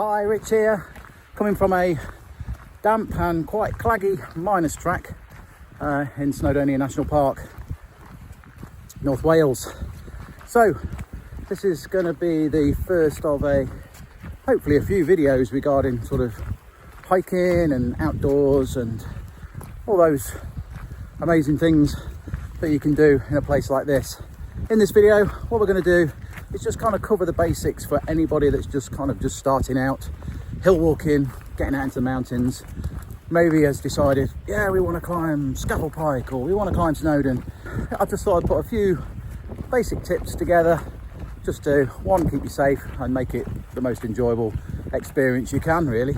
Hi, Rich here, coming from a damp and quite claggy miners track in Snowdonia National Park, North Wales. So this is going to be the first of hopefully a few videos regarding sort of hiking and outdoors and all those amazing things that you can do in a place like this. In this video, what we're going to do is just kind of cover the basics for anybody that's just starting out, hill walking, getting out into the mountains, maybe has decided, yeah, we want to climb Scafell Pike or we want to climb Snowdon. I just thought I'd put a few basic tips together just to, one, keep you safe and make it the most enjoyable experience you can, really.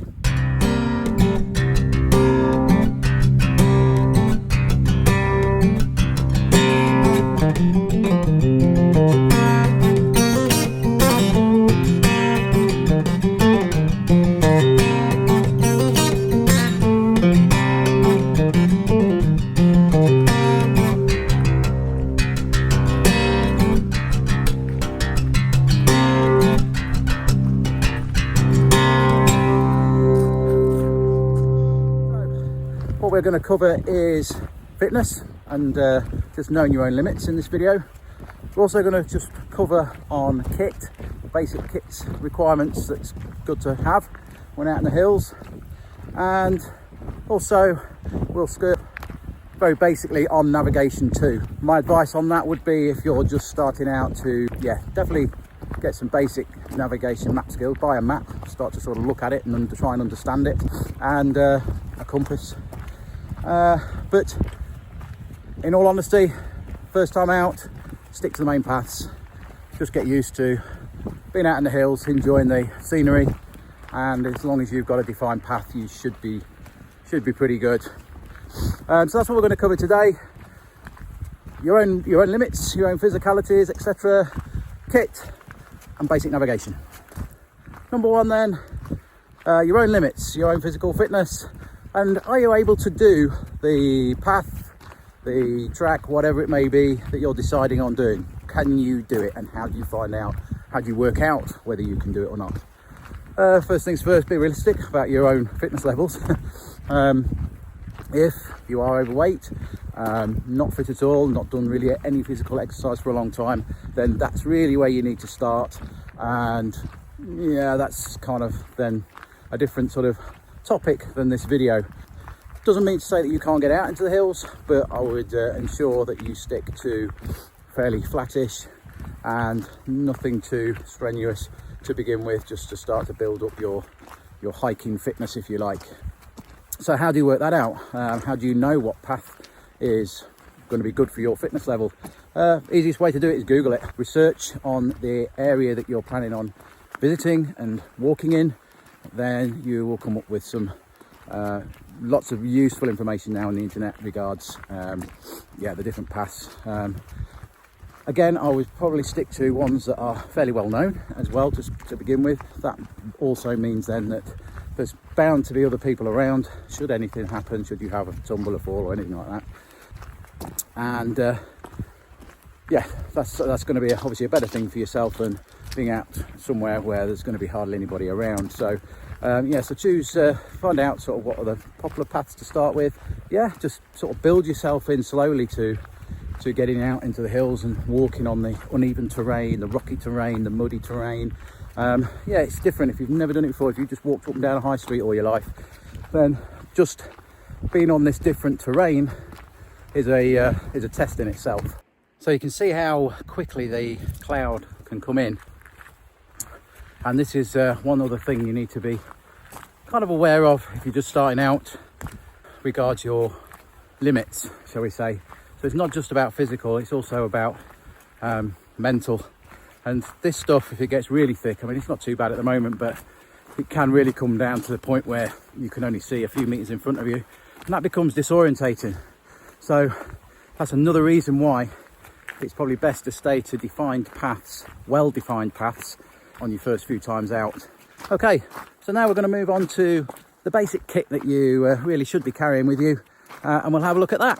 What we're going to cover is fitness and just knowing your own limits in this video. We're also going to just cover on kit, basic kits requirements that's good to have when out in the hills, and also we'll skirt very basically on navigation too. My advice on that would be, if you're just starting out, to definitely get some basic navigation map skills. Buy a map, start to sort of look at it and try and understand it, and a compass. But in all honesty, first time out, stick to the main paths. Just get used to being out in the hills, enjoying the scenery, and as long as you've got a defined path, you should be pretty good. So that's what we're going to cover today. Your own limits, your own physicalities, etc. Kit and basic navigation. Number one then, your own limits, your own physical fitness. And are you able to do the path, the track, whatever it may be that you're deciding on doing? Can you do it, and how do you find out, how do you work out whether you can do it or not? First things first, be realistic about your own fitness levels. If you are overweight, not fit at all, not done really any physical exercise for a long time, then that's really where you need to start. And yeah, that's kind of then a different sort of topic than this video. Doesn't mean to say that you can't get out into the hills, but I would ensure that you stick to fairly flattish and nothing too strenuous to begin with, just to start to build up your hiking fitness, if you like. So how do you work that out? How do you know what path is going to be good for your fitness level? Easiest way to do it is Google it. Research on the area that you're planning on visiting and walking in. Then you will come up with some lots of useful information now on the internet regards the different paths. Again, I would probably stick to ones that are fairly well known as well, just to begin with. That also means then that there's bound to be other people around should anything happen, should you have a tumble or fall or anything like that. And that's going to be obviously a better thing for yourself than being out somewhere where there's going to be hardly anybody around. So so choose, find out sort of what are the popular paths to start with. Just sort of build yourself in slowly to getting out into the hills and walking on the uneven terrain, the rocky terrain, the muddy terrain. It's different if you've never done it before. If you just walked up and down a high street all your life, then just being on this different terrain is a test in itself. So you can see how quickly the cloud can come in. And this is one other thing you need to be kind of aware of if you're just starting out, regards your limits, shall we say. So it's not just about physical, it's also about mental. And this stuff, if it gets really thick, I mean, it's not too bad at the moment, but it can really come down to the point where you can only see a few meters in front of you, and that becomes disorientating. So that's another reason why it's probably best to stay to defined paths, well-defined paths, on your first few times out. Okay, so now we're going to move on to the basic kit that you really should be carrying with you, and we'll have a look at that.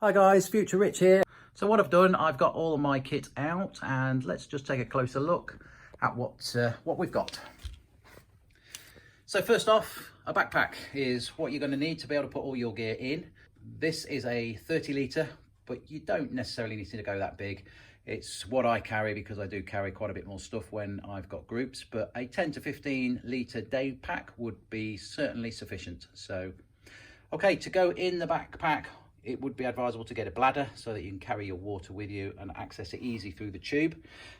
Hi guys, Future Rich here. So what I've done, I've got all of my kit out, and let's just take a closer look at what we've got. So first off, a backpack is what you're going to need to be able to put all your gear in. This is a 30 litre, but you don't necessarily need to go that big. It's what I carry because I do carry quite a bit more stuff when I've got groups, but a 10 to 15 litre day pack would be certainly sufficient. So, okay, to go in the backpack, it would be advisable to get a bladder so that you can carry your water with you and access it easy through the tube.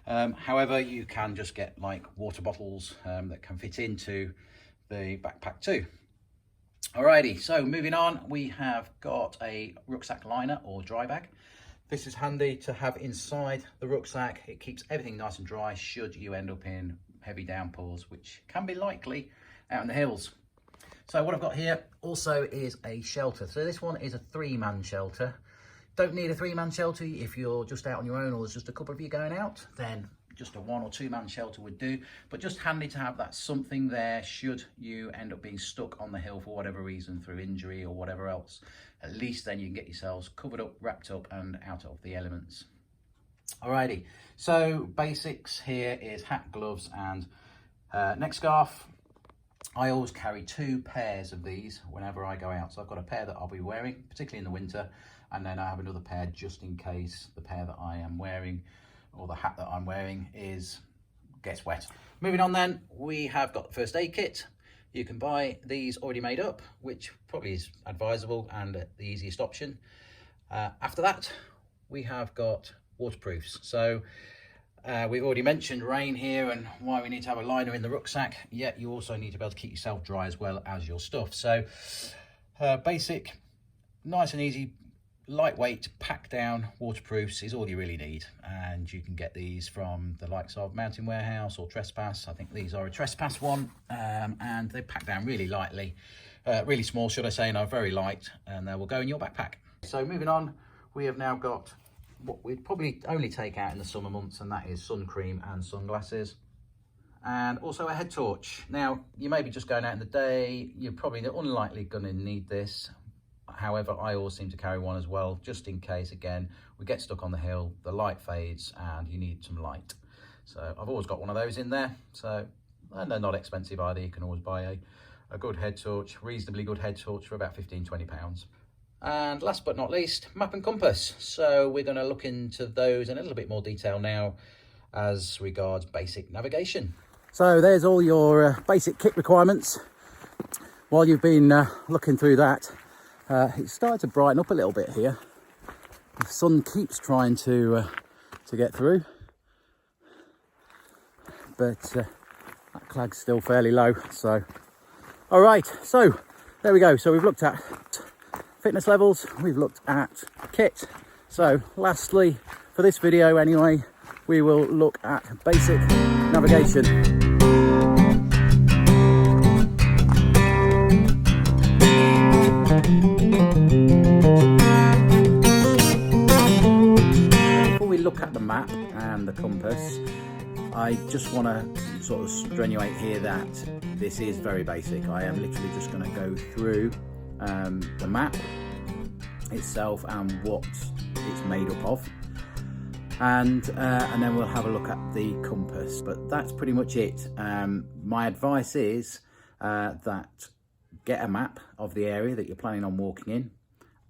However, you can just get like water bottles that can fit into the backpack too. Alrighty, so moving on, we have got a rucksack liner or dry bag. This is handy to have inside the rucksack. It keeps everything nice and dry should you end up in heavy downpours, which can be likely out in the hills. So what I've got here also is a shelter. So this one is a 3-man shelter. Don't need a 3-man shelter if you're just out on your own or there's just a couple of you going out, then just a 1 or 2-man shelter would do, but just handy to have that something there should you end up being stuck on the hill for whatever reason, through injury or whatever else. At least then you can get yourselves covered up, wrapped up and out of the elements. Alrighty, so basics here is hat, gloves and neck scarf. I always carry 2 pairs of these whenever I go out. So I've got a pair that I'll be wearing, particularly in the winter, and then I have another pair just in case the pair that I am wearing or the hat that I'm wearing gets wet. Moving on then, we have got the first aid kit. You can buy these already made up, which probably is advisable and the easiest option. After that, we have got waterproofs. So we've already mentioned rain here and why we need to have a liner in the rucksack, yet you also need to be able to keep yourself dry as well as your stuff. So basic, nice and easy, lightweight, pack down waterproofs is all you really need, and you can get these from the likes of Mountain Warehouse or Trespass. I think these are a Trespass one, and they pack down really lightly, really small should I say, and are very light, and they will go in your backpack. So moving on, we have now got what we'd probably only take out in the summer months, and that is sun cream and sunglasses, and also a head torch. Now you may be just going out in the day, you're probably unlikely going to need this. However, I always seem to carry one as well, just in case, again, we get stuck on the hill, the light fades and you need some light. So I've always got one of those in there. So, and they're not expensive either. You can always buy a good head torch, reasonably good head torch for about £15–20. And last but not least, map and compass. So we're going to look into those in a little bit more detail now as regards basic navigation. So there's all your basic kit requirements. While you've been looking through that, it's started to brighten up a little bit here. The sun keeps trying to get through, but that cloud's still fairly low. So, all right, so there we go. So we've looked at fitness levels, we've looked at kit. So lastly, for this video anyway, we will look at basic navigation. Look at the map and the compass, I just want to sort of strenuate here that this is very basic. I am literally just going to go through the map itself and what it's made up of, and then we'll have a look at the compass, but that's pretty much it. My advice is that get a map of the area that you're planning on walking in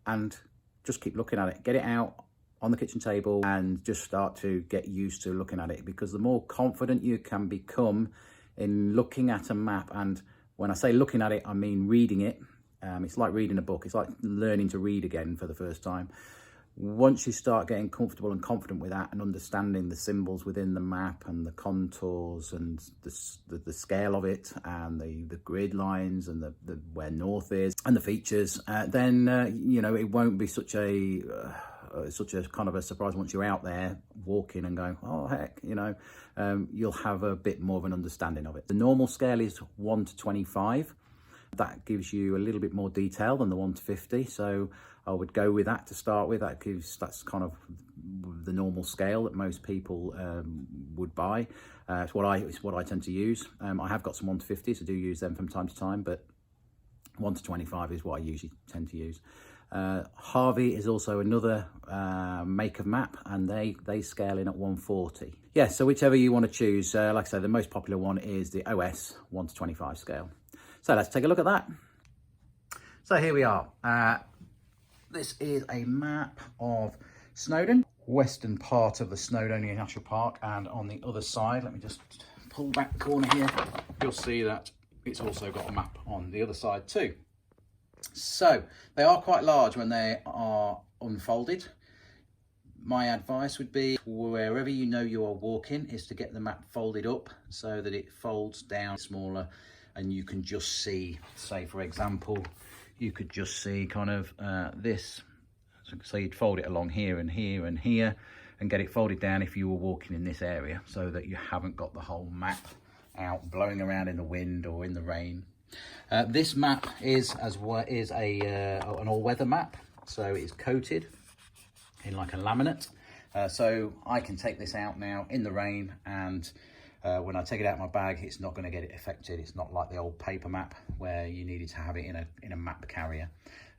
and just keep looking at it. Get it out on the kitchen table and just start to get used to looking at it, because the more confident you can become in looking at a map, and when I say looking at it, I mean reading it. It's like reading a book. It's like learning to read again for the first time. Once you start getting comfortable and confident with that and understanding the symbols within the map and the contours and the scale of it and the grid lines and the where north is and the features, then you know, it won't be such a kind of a surprise once you're out there walking and going, oh heck, you know, you'll have a bit more of an understanding of it. The normal scale is 1 to 25. That gives you a little bit more detail than the 1 to 50. So I would go with that to start with. That's kind of the normal scale that most people would buy. It's what I tend to use. I have got some 1 to 50s. I do use them from time to time, but 1 to 25 is what I usually tend to use. Harvey is also another make of map, and they scale in at 140. Yeah, so whichever you want to choose. Like I say, the most popular one is the OS 1:25 scale. So let's take a look at that. So here we are. This is a map of Snowdon, western part of the Snowdonia National Park, and on the other side, let me just pull back corner here, you'll see that it's also got a map on the other side too. So they are quite large when they are unfolded. My advice would be, wherever you know you are walking, is to get the map folded up so that it folds down smaller and you can just see, say for example, you could just see kind of this. So you'd fold it along here and here and here and get it folded down if you were walking in this area, so that you haven't got the whole map out blowing around in the wind or in the rain. This map is an all-weather map, so it's coated in like a laminate. So I can take this out now in the rain, and when I take it out of my bag, it's not going to get it affected. It's not like the old paper map where you needed to have it in a map carrier.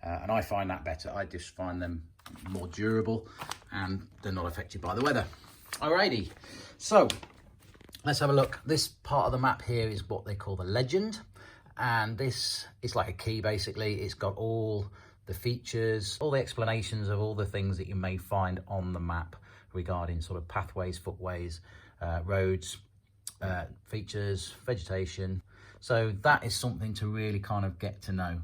And I find that better. I just find them more durable and they're not affected by the weather. Alrighty, so let's have a look. This part of the map here is what they call the legend. And this is like a key, basically. It's got all the features, all the explanations of all the things that you may find on the map regarding sort of pathways, footways, roads, features, vegetation. So that is something to really kind of get to know.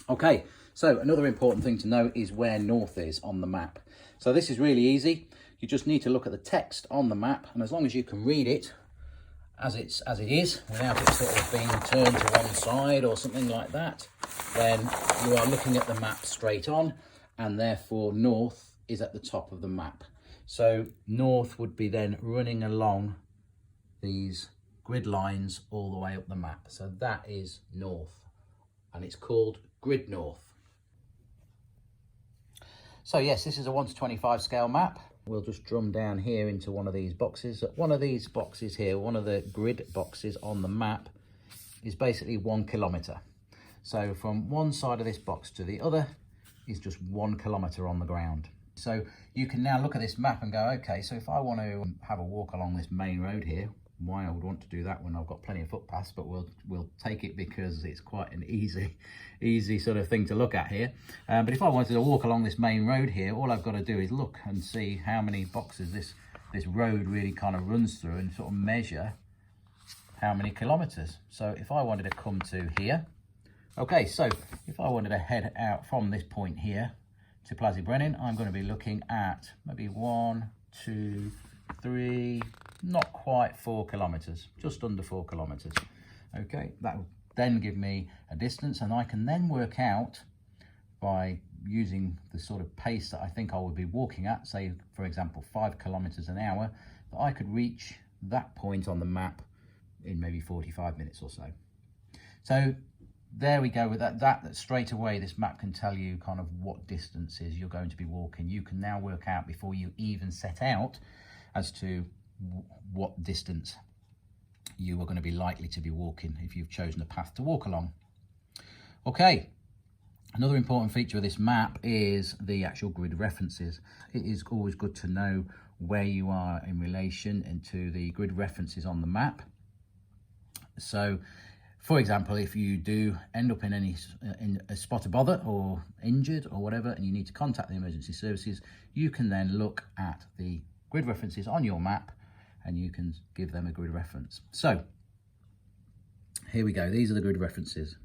Okay, so another important thing to know is where north is on the map. So this is really easy. You just need to look at the text on the map, and as long as you can read it as it is, without it sort of being turned to one side or something like that, then you are looking at the map straight on, and therefore north is at the top of the map. So north would be then running along these grid lines all the way up the map. So that is north, and it's called Grid North. So yes, this is a 1:25 scale map. We'll just drum down here into one of these boxes. One of these boxes here, one of the grid boxes on the map, is basically 1 kilometre. So from one side of this box to the other is just 1 kilometre on the ground. So you can now look at this map and go, okay, so if I want to have a walk along this main road here, why I would want to do that when I've got plenty of footpaths, but we'll take it because it's quite an easy sort of thing to look at here. But if I wanted to walk along this main road here, all I've got to do is look and see how many boxes this road really kind of runs through, and sort of measure how many kilometres. So if I wanted to come to here, okay, so if I wanted to head out from this point here to Plasibrennan, I'm going to be looking at maybe 1, 2, 3, not quite 4 kilometres, just under 4 kilometres. Okay, that will then give me a distance, and I can then work out by using the sort of pace that I think I would be walking at, say for example 5 kilometres an hour, that I could reach that point on the map in maybe 45 minutes or so. So there we go with that straight away. This map can tell you kind of what distances you're going to be walking. You can now work out before you even set out as to what distance you are going to be likely to be walking if you've chosen a path to walk along. Okay, another important feature of this map is the actual grid references. It is always good to know where you are in relation into the grid references on the map. So for example, if you do end up in a spot of bother or injured or whatever, and you need to contact the emergency services, you can then look at the grid references on your map and you can give them a grid reference. So here we go, these are the grid references.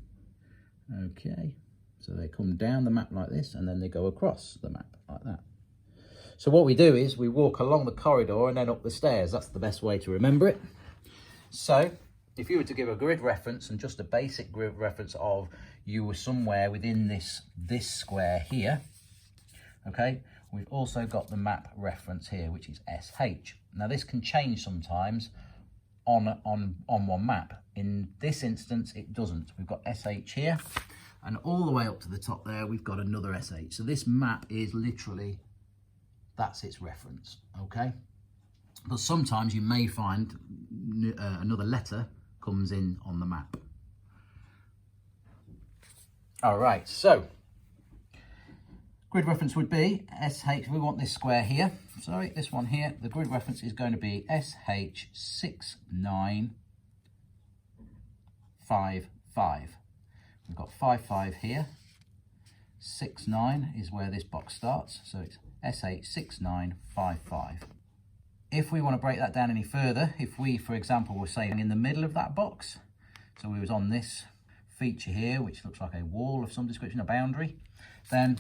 Okay, so they come down the map like this, and then they go across the map like that. So what we do is we walk along the corridor and then up the stairs. That's the best way to remember it. So if you were to give a grid reference, and just a basic grid reference of you were somewhere within this square here, okay, we've also got the map reference here, which is SH. Now this can change sometimes on one map. In this instance, it doesn't. We've got SH here, and all the way up to the top there, we've got another SH. So this map is literally, that's its reference, okay? But sometimes you may find another letter comes in on the map. All right, so Grid reference would be SH, we want this square here, sorry, this one here, the grid reference is going to be SH6955. We've got 55 here, 69 is where this box starts, so it's SH6955. If we want to break that down any further, if we, for example, were saying in the middle of that box, so we was on this feature here, which looks like a wall of some description, a boundary, then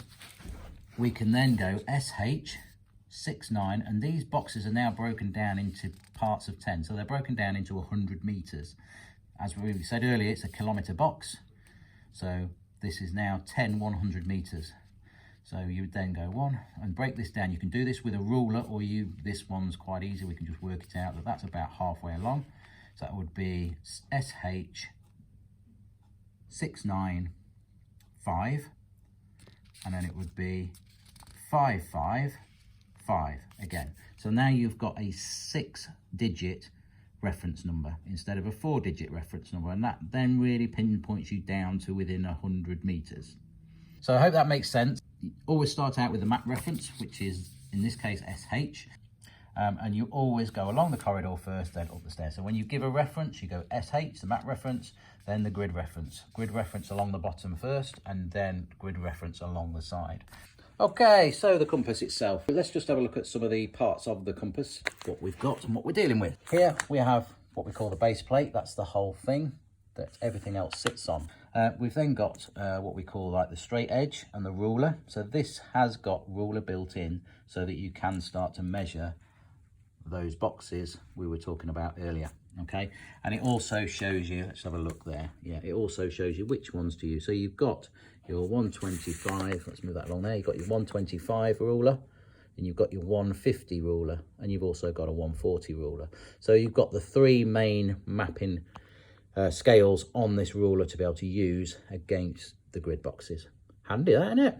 we can then go SH69, and these boxes are now broken down into parts of 10. So they're broken down into 100 meters. As we said earlier, it's a kilometer box. So this is now 10 100 meters. So you would then go one and break this down. You can do this with a ruler, or this one's quite easy. We can just work it out that that's about halfway along. So that would be SH695. And then it would be 555 again. So now you've got a 6-digit reference number instead of a 4-digit reference number, and that then really pinpoints you down to within 100 meters. So I hope that makes sense. You always start out with the map reference, which is in this case SH, and you always go along the corridor first, then up the stairs. So when you give a reference, you go SH, the map reference, then the grid reference along the bottom first, and then grid reference along the side. Okay, so the compass itself. Let's just have a look at some of the parts of the compass, what we've got and what we're dealing with. Here we have what we call the base plate. That's the whole thing that everything else sits on. We've then got what we call like the straight edge and the ruler. So this has got ruler built in so that you can start to measure those boxes we were talking about earlier. Okay, and it also shows you, let's have a look there. Yeah, it also shows you which ones to use. So you've got your 125, let's move that along there. You've got your 125 ruler, and you've got your 150 ruler, and you've also got a 140 ruler. So you've got the three main mapping scales on this ruler to be able to use against the grid boxes. Handy, that, isn't it?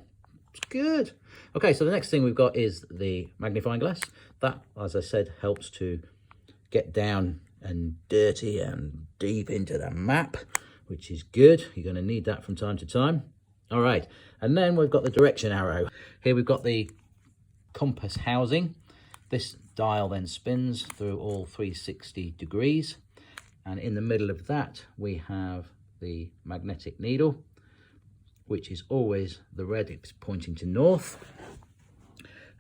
It's good. Okay, so the next thing we've got is the magnifying glass. That, as I said, helps to get down and dirty and deep into the map, which is good. You're going to need that from time to time. All right, and then we've got the direction arrow. Here we've got the compass housing. This dial then spins through all 360 degrees, and in the middle of that we have the magnetic needle, which is always the red, it's pointing to north.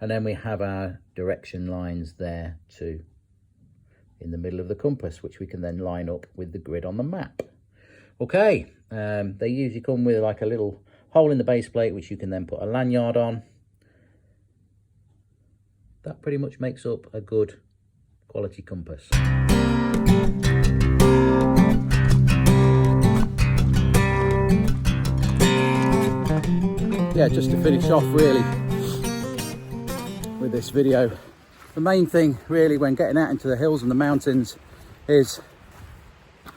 And then we have our direction lines there too in the middle of the compass, which we can then line up with the grid on the map. Okay, they usually come with like a little hole in the base plate, which you can then put a lanyard on. That pretty much makes up a good quality compass. Yeah, just to finish off really with this video, the main thing really when getting out into the hills and the mountains is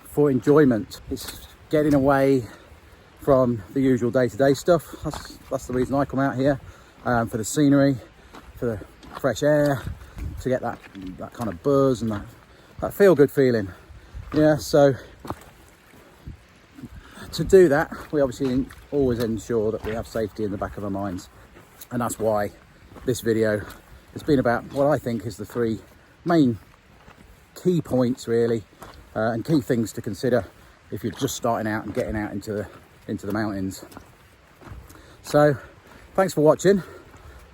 for enjoyment. It's getting away from the usual day-to-day stuff. That's the reason I come out here, for the scenery, for the fresh air, to get that kind of buzz and that feel-good feeling. Yeah, so to do that, we obviously always ensure that we have safety in the back of our minds, and that's why this video has been about what I think is the three main key points really, and key things to consider if you're just starting out and getting out into the mountains. So thanks for watching.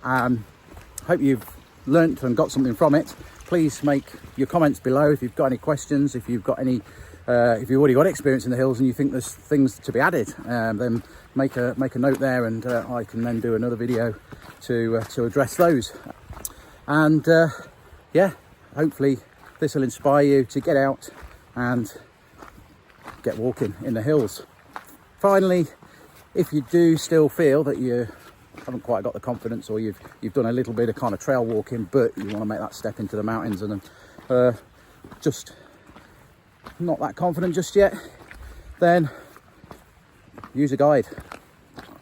Hope you've learnt and got something from it. Please make your comments below if you've got any questions, if you've got any if you've already got experience in the hills and you think there's things to be added, then make a note there, and I can then do another video to address those. And yeah, hopefully this will inspire you to get out and get walking in the hills. Finally, if you do still feel that you haven't quite got the confidence, or you've done a little bit of kind of trail walking, but you want to make that step into the mountains and just not that confident just yet, then use a guide.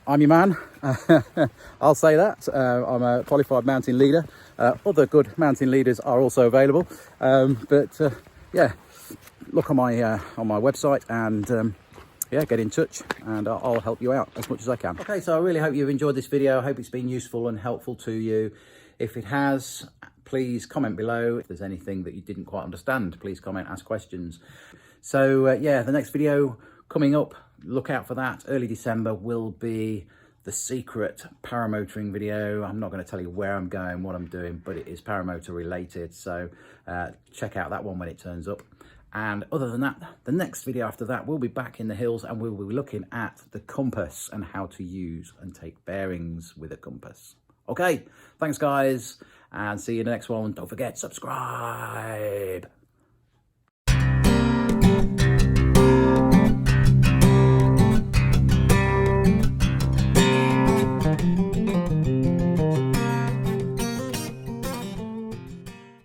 I'm your man. I'll say that. I'm a qualified mountain leader. Other good mountain leaders are also available, but yeah, look on my website, and yeah, get in touch and I'll help you out as much as I can. Okay, so I really hope you've enjoyed this video. I hope it's been useful and helpful to you. If it has, please comment below. If there's anything that you didn't quite understand, please comment, ask questions. So yeah, the next video coming up, look out for that. Early December will be the secret paramotoring video. I'm not going to tell you where I'm going, what I'm doing, but it is paramotor related. So check out that one when it turns up. And other than that, the next video after that, we'll be back in the hills and we'll be looking at the compass and how to use and take bearings with a compass. Okay, thanks guys, and see you in the next one. Don't forget, subscribe.